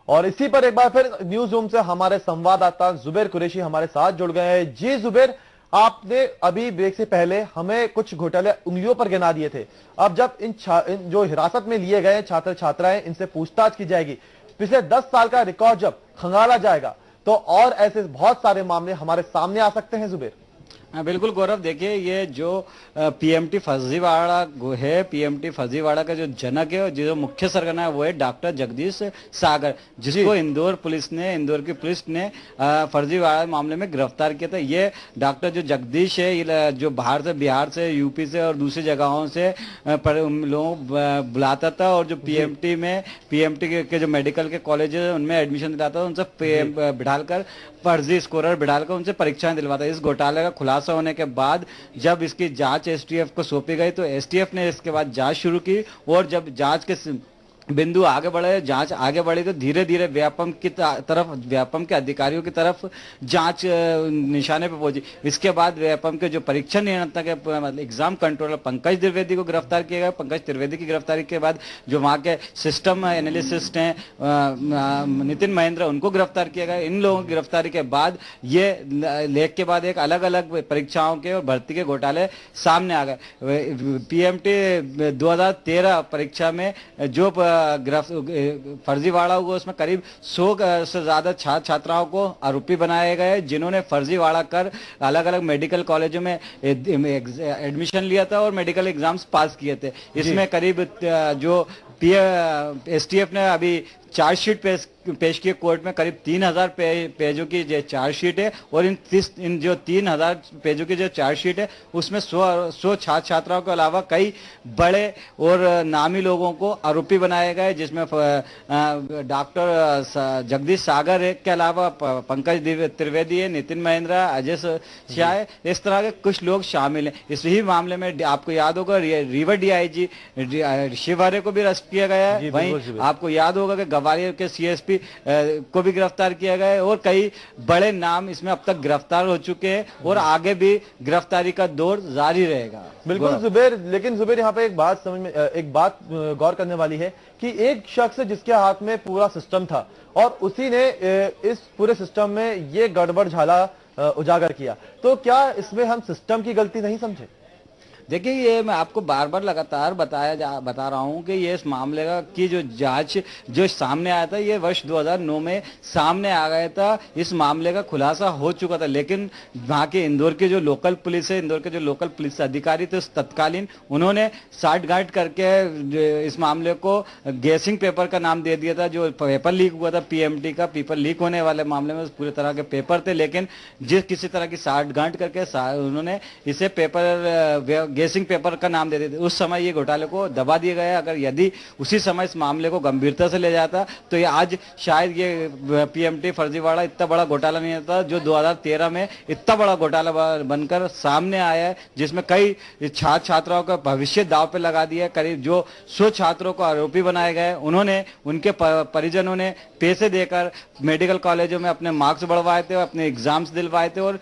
और इसी पर एक बार फिर न्यूज रूम से हमारे संवाददाता जुबैर कुरैशी हमारे साथ जुड़ गए हैं। जी जुबैर, आपने अभी ब्रेक से पहले हमें कुछ घोटाले उंगलियों पर गिना दिए थे। अब जब इन जो हिरासत में लिए गए छात्र छात्राएं, इनसे पूछताछ की जाएगी, पिछले 10 साल का रिकॉर्ड जब खंगाला जाएगा तो और ऐसे बहुत सारे मामले हमारे सामने आ सकते हैं। जुबैर, हाँ बिल्कुल गौरव, देखिए ये जो पीएमटी फर्जीवाड़ा है, पीएमटी फर्जीवाड़ा का जो जनक है, जो मुख्य सरगना है, वो है डॉक्टर जगदीश सागर, जिसको इंदौर की पुलिस ने फर्जीवाड़ा मामले में गिरफ्तार किया था। ये डॉक्टर जो जगदीश है, ये जो बाहर से, बिहार से, यूपी से और दूसरी जगहों से लोग बुलाता था और जो पीएमटी के जो मेडिकल के कॉलेज है उनमें एडमिशन दिलाता था, उनसे बिठाकर फर्जी स्कोरर बिठाकर उनसे परीक्षाएं दिलवाता। इस घोटाले का खुलासा होने के बाद जब इसकी जांच एसटीएफ को सौंपी गई तो एसटीएफ ने इसके बाद जांच शुरू की और जब जांच के बिंदु आगे बढ़े, जांच आगे बढ़ी तो धीरे धीरे व्यापम के अधिकारियों की तरफ जांच निशाने पे पहुंची। इसके बाद व्यापम के जो परीक्षा नियंत्रक है, मतलब एग्जाम कंट्रोलर पंकज त्रिवेदी को गिरफ्तार किया गया। पंकज त्रिवेदी की गिरफ्तारी के बाद जो वहां के सिस्टम एनालिसिस्ट हैं नितिन महेंद्र, उनको गिरफ्तार किया गया। इन लोगों की गिरफ्तारी के बाद ये लेख के बाद एक अलग अलग परीक्षाओं के और भर्ती के घोटाले सामने आ गए। पीएमटी 2013 परीक्षा में जो फर्जीवाड़ा हुआ उसमें करीब 100 से ज्यादा छात्र छात्राओं को आरोपी बनाए गए, जिन्होंने फर्जीवाड़ा कर अलग अलग मेडिकल कॉलेजों में एडमिशन लिया था और मेडिकल एग्जाम्स पास किए थे। इसमें करीब जो एसटीएफ ने अभी चार्जशीट पेश किए कोर्ट में, करीब 3000 पेजों की जो चार्जशीट है और इन जो 3000 पेजों की जो चार्जशीट है उसमें 100 छात्र छात्राओं के अलावा कई बड़े और नामी लोगों को आरोपी बनाए गए, जिसमें डॉक्टर जगदीश सागर के अलावा पंकज त्रिवेदी है, नितिन महेंद्र, अजय शाह है, इस तरह के कुछ लोग शामिल हैं। इसी मामले में आपको याद होगा रीवा डीआईजी शिवहरे को भी अरेस्ट किया गया है। वहीं आपको याद होगा कि ग्वालियर के सीएसपी को भी गिरफ्तार किया गया है और कई बड़े नाम इसमें अब तक गिरफ्तार हो चुके हैं और आगे भी गिरफ्तारी का दौर जारी रहेगा। बिल्कुल जुबैर, लेकिन जुबैर यहाँ पे एक बात गौर करने वाली है कि एक शख्स जिसके हाथ में पूरा सिस्टम था और उसी ने इस पूरे सिस्टम में ये गड़बड़ झाला उजागर किया, तो क्या इसमें हम सिस्टम की गलती नहीं समझे? देखिए, ये मैं आपको बार बार लगातार बता रहा हूं कि ये इस मामले का की जो जांच जो सामने आया था, ये वर्ष 2009 में सामने आ गया था। इस मामले का खुलासा हो चुका था, लेकिन वहां के इंदौर के जो लोकल पुलिस है, इंदौर के जो लोकल पुलिस अधिकारी थे तत्कालीन, उन्होंने साठगांठ करके इस मामले को गैसिंग पेपर का नाम दे दिया था। जो पेपर लीक हुआ था पीएमटी का, पेपर लीक होने वाले मामले में पूरे तरह के पेपर थे, लेकिन किसी तरह की साठगांठ करके उन्होंने इसे पेपर गैसिंग पेपर का नाम दे देते। उस समय ये घोटाले को दबा दिया गया। अगर यदि उसी समय इस मामले को गंभीरता से ले जाता तो ये आज शायद ये पीएमटी फर्जीवाड़ा इतना बड़ा घोटाला नहीं होता जो 2013 में इतना बड़ा घोटाला बनकर सामने आया है, जिसमें कई छात्र छात्राओं का भविष्य दांव पे लगा दिया। करीब जो 100 छात्रों को आरोपी बनाए गए, उन्होंने उनके परिजनों ने पैसे देकर मेडिकल कॉलेजों में अपने मार्क्स बढ़वाए थे, अपने एग्जाम्स दिलवाए थे और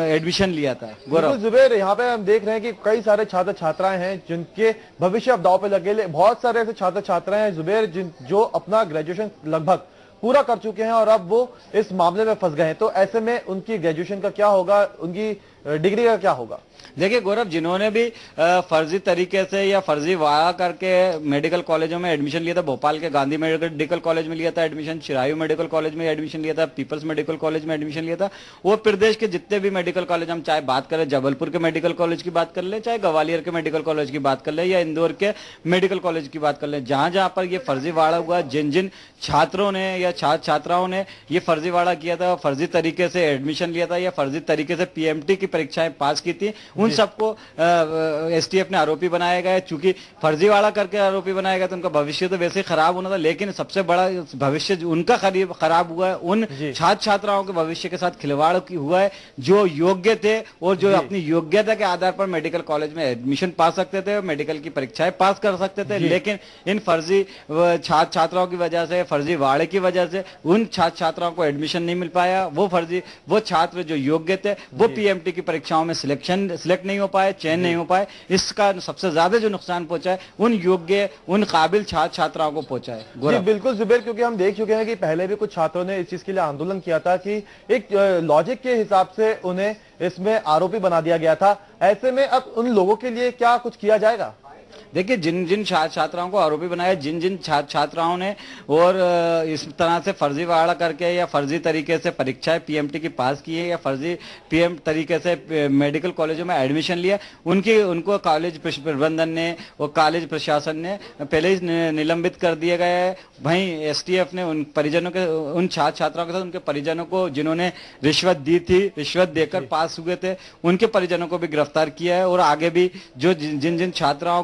एडमिशन लिया था। गौरव, जुबैर, यहाँ पे हम देख रहे हैं कि कई सारे छात्र छात्राएं हैं जिनके भविष्य अब दांव पे लगे। बहुत सारे ऐसे छात्र छात्राएं हैं जुबैर जो अपना ग्रेजुएशन लगभग पूरा कर चुके हैं और अब वो इस मामले में फंस गए हैं। तो ऐसे में उनकी ग्रेजुएशन का क्या होगा, उनकी डिग्री का क्या होगा? देखिए गौरव, जिन्होंने भी फर्जी तरीके से या फर्जी वादा करके मेडिकल कॉलेजों में एडमिशन लिया था, भोपाल के गांधी मेडिकल कॉलेज में लिया था एडमिशन, चिरायू मेडिकल कॉलेज में एडमिशन लिया था, पीपल्स मेडिकल कॉलेज में एडमिशन लिया था, वो प्रदेश के जितने भी मेडिकल कॉलेज, हम चाहे बात करें जबलपुर के मेडिकल कॉलेज की बात कर ले, चाहे ग्वालियर के मेडिकल कॉलेज की बात कर ले या इंदौर के मेडिकल कॉलेज की बात कर ले, जहां जहां पर ये फर्जीवाड़ा हुआ, जिन जिन छात्रों ने या छात्र छात्राओं ने ये फर्जीवाड़ा किया था, फर्जी तरीके से एडमिशन लिया था या फर्जी तरीके से पीएमटी की परीक्षाएं पास की थी, उन सबको एसटीएफ ने आरोपी बनाया गया। चूंकि फर्जीवाड़ा करके आरोपी बनाया गया तो उनका भविष्य तो वैसे खराब होना था, लेकिन सबसे बड़ा भविष्य उनका खराब हुआ है, उन छात्र छात्राओं के भविष्य के साथ खिलवाड़ हुआ है जो योग्य थे और जो अपनी योग्यता के आधार पर मेडिकल कॉलेज में एडमिशन पा सकते थे, मेडिकल की परीक्षाएं पास कर सकते थे, लेकिन इन फर्जी छात्र छात्राओं की वजह से, फर्जीवाड़े की वजह से उन छात्र छात्राओं को एडमिशन नहीं मिल पाया। वो छात्र जो योग्य थे वो पीएमटी की परीक्षाओं में सिलेक्ट नहीं हो पाए, चयन नहीं हो पाए। इसका सबसे ज्यादा जो नुकसान पहुंचा है उन योग्य, उन काबिल छात्र छात्राओं को पहुंचा है। जी बिल्कुल जुबेर, क्योंकि हम देख चुके हैं कि पहले भी कुछ छात्रों ने इस चीज के लिए आंदोलन किया था कि एक लॉजिक के हिसाब से उन्हें इसमें आरोपी बना दिया गया था। ऐसे में अब उन लोगों के लिए क्या कुछ किया जाएगा? देखिए, जिन जिन छात्राओं को आरोपी बनाया, जिन जिन छात्राओं ने और इस तरह से फर्जीवाड़ा करके या फर्जी तरीके से परीक्षाएं पीएमटी की पास की है या फर्जी पीएम तरीके से मेडिकल कॉलेजों में एडमिशन लिया, उनको कॉलेज प्रबंधन ने और कॉलेज प्रशासन ने पहले ही निलंबित कर दिया गया है। वहीं एसटीएफ ने उन परिजनों के, उन छात्राओं के साथ उनके परिजनों को जिन्होंने रिश्वत दी थी, रिश्वत देकर पास हुए थे, उनके परिजनों को भी गिरफ्तार किया है। और आगे भी जो जिन जिन छात्राओं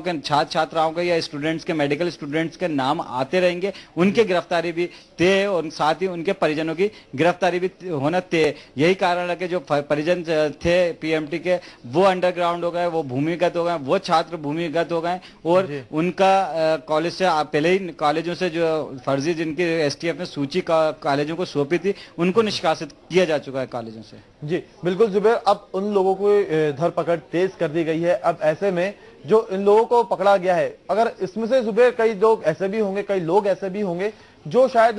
के या स्टूडेंट्स के, मेडिकल स्टूडेंट्स के नाम आते रहेंगे, उनकी गिरफ्तारी भी तय और साथ ही उनके परिजनों की गिरफ्तारी भी होना तय। यही कारण है कि जो परिजन थे पीएमटी के, वो अंडरग्राउंड हो गए, वो भूमिगत हो गए, वो छात्र भूमिगत हो गए और उनका कॉलेज से पहले ही कॉलेजों से जो फर्जी जिनकी एसटीएफ ने सूची कॉलेजों को सौंपी थी, उनको निष्कासित किया जा चुका है कॉलेजों से। जी बिल्कुल जुबेर, अब उन लोगों को धरपकड़ तेज कर दी गई है। अब ऐसे में जो इन लोगों को पकड़ा गया है, अगर इसमें से जुबेर कई लोग ऐसे भी होंगे, कई लोग ऐसे भी होंगे जो शायद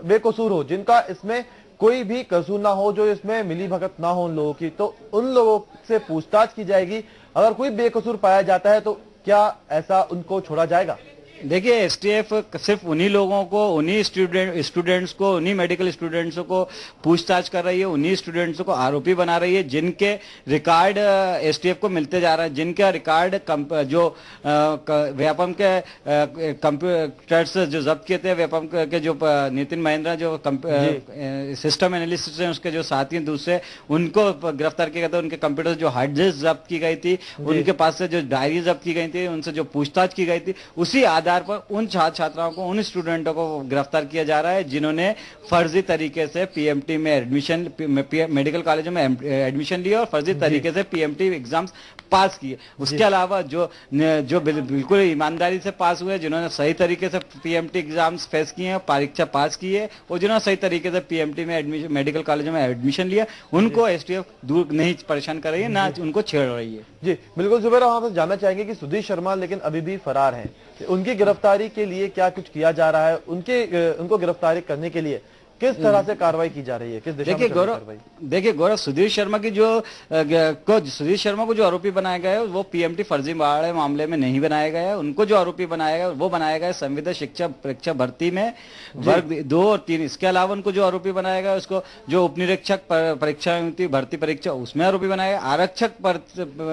बेकसूर हो, जिनका इसमें कोई भी कसूर ना हो, जो इसमें मिली भगत ना हो उन लोगों की, तो उन लोगों से पूछताछ की जाएगी। अगर कोई बेकसूर पाया जाता है तो क्या ऐसा उनको छोड़ा जाएगा? देखिए, एसटीएफ सिर्फ उन्हीं लोगों को, उन्हीं स्टूडेंट्स को, उन्हीं मेडिकल स्टूडेंट्स को पूछताछ कर रही है, उन्हीं स्टूडेंट्स को आरोपी बना रही है जिनके रिकॉर्ड एसटीएफ को मिलते जा रहा है, जिनका रिकॉर्ड जो व्यापम के कंप्यूटर्स जो जब्त किए थे, व्यापम के जो नितिन महेंद्रा जो सिस्टम एनालिस्ट हैं, उसके जो साथी दूसरे, उनको गिरफ्तार किया गया था। उनके कंप्यूटर जो हार्ड डिस्क जब्त की गई थी, उनके पास से जो डायरी जब्त की गई थी, उनसे जो पूछताछ की गई थी, उसी आधार पर उन छात्राओं को, उन स्टूडेंटों को गिरफ्तार किया जा रहा है जिन्होंने फर्जी तरीके से पीएमटी में एडमिशन, मेडिकल कॉलेजों में एडमिशन लिया और फर्जी तरीके से पीएमटी एग्जाम्स पास किए। उसके अलावा जो बिल्कुल ईमानदारी से पास हुए, जिन्होंने सही तरीके से पीएमटी एग्जाम्स फेस किए हैं, परीक्षा पास की है, और जिन्होंने सही तरीके से पीएमटी में एडमिशन, मेडिकल कॉलेजों में एडमिशन लिया, उनको एसटीएफ दूर नहीं परेशान कर रही है, ना उनको छेड़ रही है। जी बिल्कुल जुबेर, हम आपसे जानना चाहेंगे कि सुधीर शर्मा लेकिन अभी भी फरार हैं, उनकी गिरफ्तारी के लिए क्या कुछ किया जा रहा है? उनको गिरफ्तारी करने के लिए किस तरह से कार्रवाई की जा रही है, किस दिशा में कार्रवाई? देखिए गौरव, सुधीर शर्मा को जो आरोपी बनाया गया है वो पीएमटी फर्जीवाड़े मामले में नहीं बनाया गया है। उनको जो आरोपी बनाया गया वो बनाया गया है संविदा शिक्षा परीक्षा भर्ती में वर्ग 2 और 3। इसके अलावा उनको जो आरोपी बनाया गया उसको जो उपनिरीक्षक परीक्षा थी, भर्ती परीक्षा, उसमें आरोपी बनाया गया। आरक्षक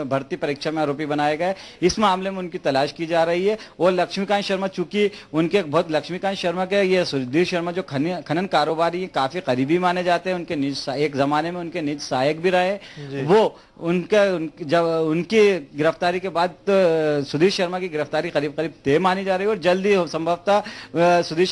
भर्ती परीक्षा में आरोपी बनाया गया। इस मामले में उनकी तलाश की जा रही है। और लक्ष्मीकांत शर्मा, चूंकि उनके बहुत लक्ष्मीकांत शर्मा के, ये सुधीर शर्मा जो खनन कारोबारी काफी करीबी माने जाते हैं, उनके निज, एक जमाने में उनके निज सहायक भी रहे। वो जब उनकी गिरफ्तारी के बाद सुधीर शर्मा की गिरफ्तारी करीब करीब तय मानी जा रही है और जल्दी संभवतः सुधीर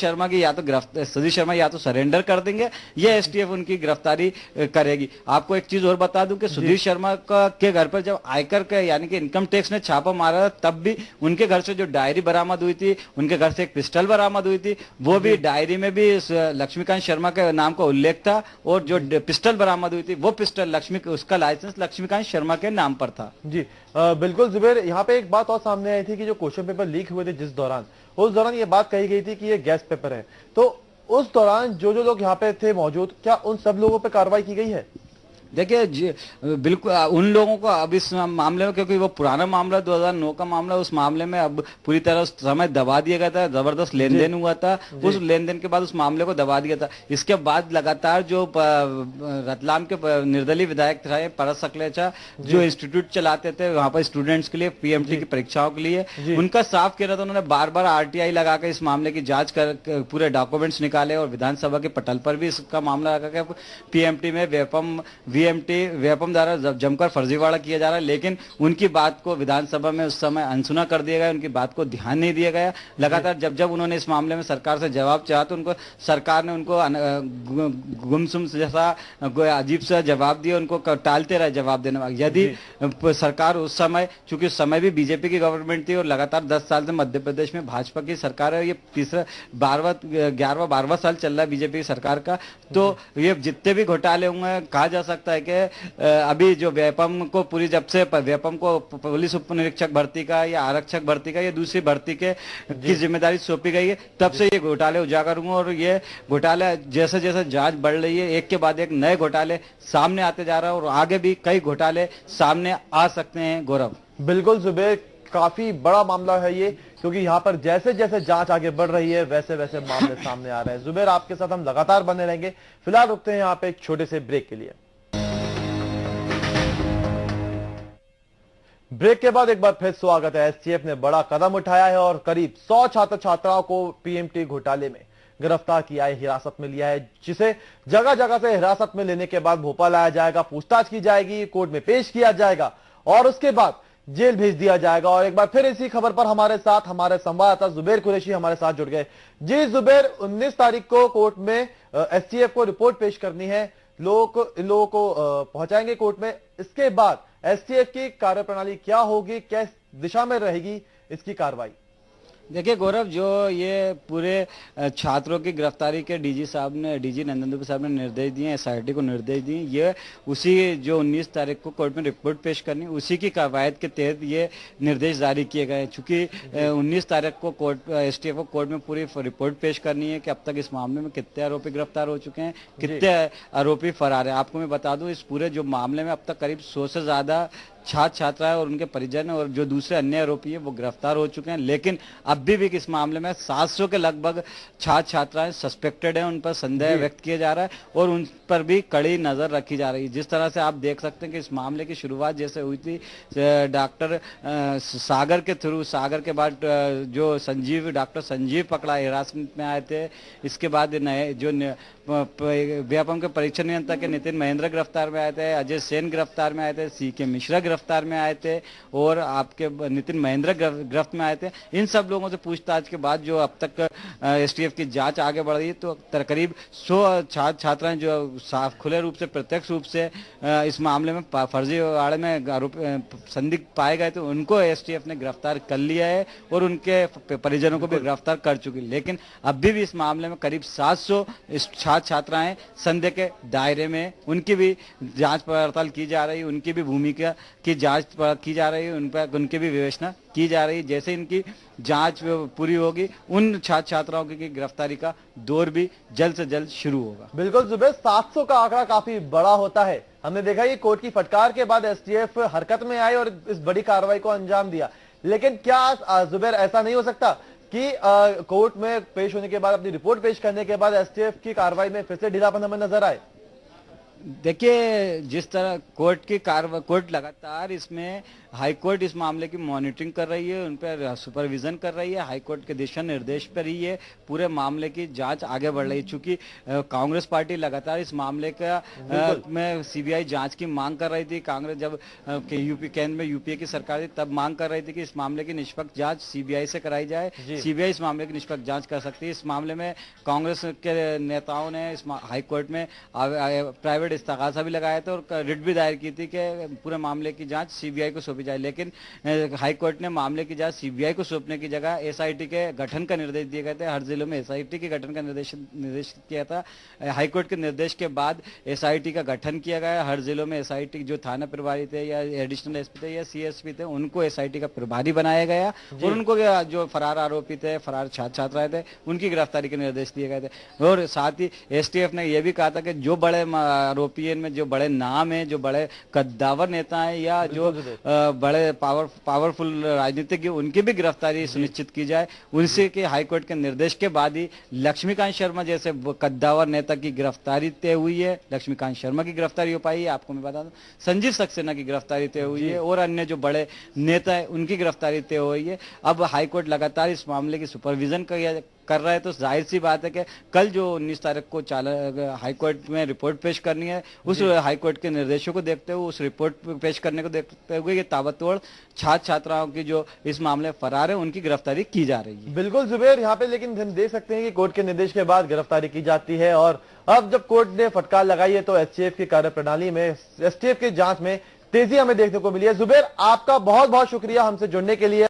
शर्मा या तो सरेंडर कर देंगे या एसटीएफ उनकी गिरफ्तारी करेगी। आपको एक चीज और बता दूं कि सुधीर शर्मा के घर पर जब आयकर का यानी कि इनकम टैक्स ने छापा मारा, तब भी उनके घर से जो डायरी बरामद हुई थी, उनके घर से एक पिस्टल बरामद हुई थी, वो भी डायरी में भी लक्ष्मीकांत शर्मा के नाम का उल्लेख था। और जो पिस्टल बरामद हुई थी वो पिस्टल उसका लाइसेंस लक्ष्मीकांत शर्मा के नाम पर था। जी बिल्कुल जुबेर, यहाँ पे एक बात और सामने आई थी कि जो क्वेश्चन पेपर लीक हुए थे उस दौरान ये बात कही गई थी कि ये गैस पेपर है। तो उस दौरान जो लोग यहाँ पे थे मौजूद, क्या उन सब लोगों पे कार्रवाई की गई है? देखिए बिल्कुल उन लोगों को अब इस मामले में, क्योंकि वो पुराना मामला 2009 का मामला, उस मामले में अब पूरी तरह समय दबा दिया गया था। जबरदस्त लेन देन हुआ था, उस लेन देन के बाद उस मामले को दबा दिया था। इसके बाद लगातार जो रतलाम के निर्दलीय विधायक थे परस सकलेचा, जो इंस्टीट्यूट चलाते थे वहां पर स्टूडेंट्स के लिए पीएमटी की परीक्षाओं के लिए, उनका साफ कहना था, उन्होंने बार बार आरटीआई लगाकर इस मामले की जांच कर पूरे डॉक्यूमेंट्स निकाले और विधानसभा के पटल पर भी इसका मामला लगा कि पीएमटी में व्यापम द्वारा जमकर फर्जीवाड़ा किया जा रहा है। लेकिन उनकी बात को विधानसभा में उस समय अनसुना कर दिया गया, उनकी बात को ध्यान नहीं दिया गया। लगातार जब उन्होंने इस मामले में सरकार से जवाब चाहा तो उनको सरकार ने उनको गुमसुम जैसा अजीब सा जवाब दिया, उनको टालते रहे जवाब देने वाले। यदि सरकार उस समय, चूंकि उस समय भी बीजेपी की गवर्नमेंट थी और लगातार 10 साल से मध्य प्रदेश में भाजपा की सरकार है, ये तीसरा 11वां साल चल रहा है बीजेपी की सरकार का, तो ये जितने भी घोटाले होंगे कहा जा सकता लगता है कि अभी जो व्यापम को पूरी, जब से व्यापम को पुलिस उप निरीक्षक भर्ती का या आरक्षक भर्ती का या दूसरी भर्ती के की जिम्मेदारी सौंपी गई है, तब से ये घोटाले उजागर हुए और ये घोटाला जैसे जैसे जांच बढ़ रही है, एक के बाद एक नए घोटाले सामने आते जा रहा है और आगे भी कई घोटाले सामने आ सकते हैं। गौरव, बिल्कुल जुबेर, काफी बड़ा मामला है ये, क्योंकि यहाँ पर जैसे जैसे जांच आगे बढ़ रही है वैसे वैसे मामले सामने आ रहे हैं। जुबेर, आपके साथ हम लगातार बने रहेंगे। फिलहाल रुकते हैं यहाँ पे एक छोटे से ब्रेक के लिए। ब्रेक के बाद एक बार फिर स्वागत है। एसटीएफ ने बड़ा कदम उठाया है और करीब 100 छात्र छात्राओं को पीएमटी घोटाले में गिरफ्तार किया है, हिरासत में लिया है, जिसे जगह जगह से हिरासत में लेने के बाद भोपाल लाया जाएगा, पूछताछ की जाएगी, कोर्ट में पेश किया जाएगा और उसके बाद जेल भेज दिया जाएगा। और एक बार फिर इसी खबर पर हमारे साथ हमारे संवाददाता जुबेर कुरैशी हमारे साथ जुड़ गए। जी जुबेर, 19 तारीख को कोर्ट में एसटीएफ को रिपोर्ट पेश करनी है, इन लोगों को पहुंचाएंगे कोर्ट में। इसके बाद एसटीएफ की कार्यप्रणाली क्या होगी, किस दिशा में रहेगी इसकी कार्रवाई? देखिए गौरव, जो ये पूरे छात्रों की गिरफ्तारी के डीजी नंदन दुबे साहब ने निर्देश दिए, एसआईटी को निर्देश दिए, ये उसी जो 19 तारीख को कोर्ट में रिपोर्ट पेश करनी, उसी की कवायद के तहत ये निर्देश जारी किए गए। चूंकि 19 तारीख को कोर्ट एसटीएफ को कोर्ट में पूरी रिपोर्ट पेश करनी है कि अब तक इस मामले में कितने आरोपी गिरफ्तार हो चुके हैं, कितने आरोपी फरार है। आपको मैं बता दूं, इस पूरे जो मामले में अब तक करीब 100 से ज्यादा छात्र छात्राएं और उनके परिजन और जो दूसरे अन्य आरोपी है वो गिरफ्तार हो चुके हैं, लेकिन अभी भी इस मामले में 700 के लगभग छात्र छात्राएं सस्पेक्टेड हैं, उन पर संदेह व्यक्त किया जा रहा है और उन पर भी कड़ी नजर रखी जा रही है। जिस तरह से आप देख सकते हैं कि इस मामले की शुरुआत जैसे हुई थी डॉक्टर सागर के थ्रू, सागर के बाद जो डॉक्टर संजीव पकड़ा हिरासत में आए थे, इसके बाद नए जो व्यापम के परीक्षा नियंत्रक के नितिन महेंद्र गिरफ्तार में आए थे, अजय सेन गिरफ्तार में आए थे, सीके मिश्रा गिरफ्तार में आए थे और आपके नितिन महेंद्र गिरफ्त में आए थे। इन सब लोगों से पूछताछ के बाद जो अब तक एसटीएफ की जांच आगे बढ़ रही है, तो करीब 100 छात्र छात्राएं जो साफ खुले रूप से प्रत्यक्ष रूप से इस मामले में फर्जीवाड़े में आरोप संदिग्ध पाए गए थे, उनको एसटीएफ ने गिरफ्तार कर लिया है और उनके परिजनों को भी गिरफ्तार कर चुकी। लेकिन अभी भी इस मामले में करीब 700 छात्र छात्राएं संदेह के दायरे में, उनकी भी जांच पड़ताल की जा रही है, उनकी भी भूमिका की जांच की जा रही है, उनकी भी विवेचना की जा रही है। जैसे इनकी जांच पूरी होगी, उन छात्र छात्राओं की गिरफ्तारी का दौर भी जल्द से जल्द शुरू होगा। बिल्कुल जुबेर, 700 का आंकड़ा काफी बड़ा होता है। हमने देखा ये कोर्ट की फटकार के बाद एसटीएफ हरकत में आई और इस बड़ी कार्रवाई को अंजाम दिया। लेकिन क्या जुबेर ऐसा नहीं हो सकता कि कोर्ट में पेश होने के बाद, अपनी रिपोर्ट पेश करने के बाद एसटीएफ की कार्रवाई में फिर से ढीलापन हमें नजर आए? देखिए, जिस तरह कोर्ट लगातार इसमें हाईकोर्ट इस मामले की मॉनिटरिंग कर रही है, उन पर सुपरविजन कर रही है, हाईकोर्ट के दिशा निर्देश पर ही ये पूरे मामले की जांच आगे बढ़ रही है। चूंकि कांग्रेस पार्टी लगातार इस मामले का में सीबीआई जांच की मांग कर रही थी। कांग्रेस जब केंद्र में यूपीए की सरकार थी तब मांग कर रही थी कि इस मामले की निष्पक्ष जांच सीबीआई से कराई जाए, सीबीआई इस मामले की निष्पक्ष जांच कर सकती है। इस मामले में कांग्रेस के नेताओं ने इस हाईकोर्ट में प्राइवेट इस्तगासा भी लगाया था और रिट भी दायर की थी कि पूरे मामले की जांच सीबीआई को सौंपी जाए। लेकिन हाईकोर्ट ने मामले की जांच सीबीआई को सौंपने की जगह एसआईटी के गठन का निर्देश दिए गए थे। हर जिलों में एसआईटी के गठन का निर्देश किया था। हाईकोर्ट के निर्देश के बाद एसआईटी का गठन किया गया। हर जिलों में एसआईटी जो थाना प्रभारी थे या एडिशनल एसपी थे या सीएसपी थे, उनको एसआईटी का प्रभारी बनाया गया और उनको जो फरार आरोपी थे, फरार छात्र छात्राएं थे, उनकी गिरफ्तारी के निर्देश दिए गए थे। और साथ ही एसटीएफ ने यह भी कहा था कि जो बड़े आरोपी है, इनमें जो बड़े नाम है, जो बड़े कद्दावर नेता है या जो बड़े पावरफुल राजनीतिज्ञ, उनकी भी गिरफ्तारी सुनिश्चित की जाए। उनसे के हाईकोर्ट के निर्देश के बाद ही लक्ष्मीकांत शर्मा जैसे कद्दावर नेता की गिरफ्तारी तय हुई है। लक्ष्मीकांत शर्मा की गिरफ्तारी हो पाई है। आपको मैं बता दूं, संजीव सक्सेना की गिरफ्तारी तय हुई है और अन्य जो बड़े नेता है उनकी गिरफ्तारी तय हुई है। अब हाईकोर्ट लगातार इस मामले की सुपरविजन कर रहा है, तो जाहिर सी बात है कि कल जो 19 तारीख को हाईकोर्ट में रिपोर्ट पेश करनी है, उस हाईकोर्ट के निर्देशों को देखते हुए, उस रिपोर्ट पेश करने को देखते हुए ये ताबड़तोड़ छात्र छात्राओं की जो इस मामले फरार है उनकी गिरफ्तारी की जा रही है। बिल्कुल जुबेर, यहाँ पे लेकिन हम देख सकते हैं कि कोर्ट के निर्देश के बाद गिरफ्तारी की जाती है और अब जब कोर्ट ने फटकार लगाई है तो एसटीएफ की कार्यप्रणाली में, एसटीएफ की जांच में तेजी हमें देखने को मिली है। जुबेर, आपका बहुत बहुत शुक्रिया हमसे जुड़ने के लिए।